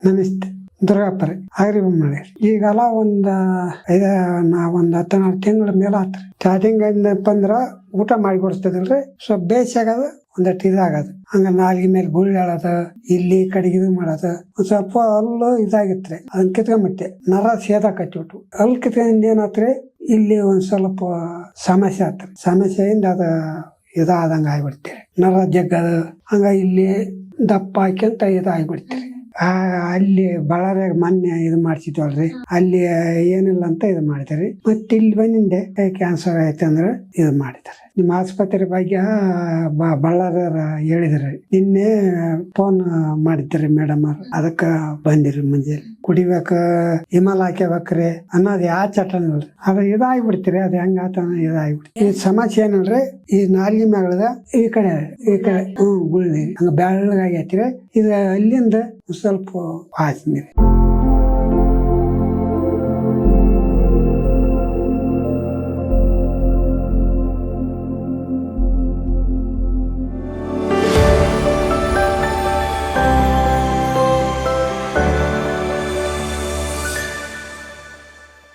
ನಮಸ್ತೆ ದುರ್ಗಾಪುರ ಆಗ್ರಿ ಮಾಡಿ ಈಗೆಲ್ಲ ಒಂದು 10 ತಿಂಗಳ ಮೇಲೆ ಆತ್ರಿ. ಸ್ಟಾರ್ಟಿಂಗ್ ಏನಪ್ಪ ಅಂದ್ರ ಊಟ ಮಾಡಿ ಕೊಡಿಸ್ತದಿಲ್ರಿ, ಸ್ವಲ್ಪ ಬೇಸಾಗದ ಒಂದಟ್ಟು ಇದಾಗದು, ಹಂಗ ನಾಲ್ಗಿ ಮೇಲೆ ಗುಳ್ಳಿ ಹೇಳೋದು, ಇಲ್ಲಿ ಕಡೆಗೆ ಇದು ಮಾಡೋದು. ಒಂದ್ ಸ್ವಲ್ಪ ಅಲ್ಲು ಇದಾಗಿತ್ರಿ, ಅದನ್ನ ಕಿತ್ಕೊಂಡ್ಬಿಟ್ಟೆ, ನರ ಸೇದ ಕಟ್ಟಿಬಿಟ್ಟು ಅಲ್ಲಿ ಕಿತ್ಕೊಂಡ್ ಏನಾತ್ರಿ, ಇಲ್ಲಿ ಒಂದ್ ಸ್ವಲ್ಪ ಸಮಸ್ಯೆ ಆತ್ರಿ. ಸಮಸ್ಯೆಯಿಂದ ಅದ ಇದಾದಂಗ ಆಗ್ಬಿಡ್ತೀರಿ, ನರ ಜಗ್ಗದು. ಹಂಗ ಇಲ್ಲಿ ದಪ್ಪ ಹಾಕ್ಯಂತ ಇದಾಗ್ಬಿಡ್ತೀರಿ. ಅಲ್ಲಿ ಬಳ್ಳಾರಿಯಾಗ ಮೊನ್ನೆ ಇದು ಮಾಡ್ಸಿದ್ವಲ್ರಿ, ಅಲ್ಲಿ ಏನಿಲ್ಲ ಅಂತ ಇದು ಮಾಡಿದ್ರಿ. ಮತ್ತೆ ಇಲ್ಲಿ ಬಂದಿಂದೆ ಕ್ಯಾನ್ಸರ್ ಐತೆ ಅಂದ್ರೆ ಇದು ಮಾಡಿದಾರೆ. ನಿಮ್ಮ ಆಸ್ಪತ್ರೆ ಬಗ್ಗೆ ಬಳ್ಳಾರಿಯವ್ರ ಹೇಳಿದ್ರಿ, ನಿನ್ನೆ ಫೋನ್ ಮಾಡಿದ್ರಿ ಮೇಡಮ್ ಅವ್ರ, ಅದಕ್ಕ ಬಂದಿರಿ. ಮುಂಜಾನೆ ಕುಡಿಬೇಕ, ಹಿಮಾಲ ಹಾಕ್ಯಬೇಕ್ರಿ ಅನ್ನೋದು ಯಾವ ಚಟನ ಇಲ್ರಿ, ಅದು ಇದಾಗ್ಬಿಡ್ತೀರಿ. ಅದು ಹೆಂಗ ಆತ ಇದಾಗ್ಬಿಡ್ತಿ. ಈ ಸಮಸ್ಯೆ ಏನಲ್ರಿ, ಈ ನಾಲ್ಗಿ ಮ್ಯಾಗದ ಈ ಕಡೆ ಗುಳ್ಳಿ ಹಂಗ ಬೆಳ್ಳಗಾಗೈತಿರಿ. ಇದು ಅಲ್ಲಿಂದ ಸ್ವಲ್ಪ ವಾಸನೆ.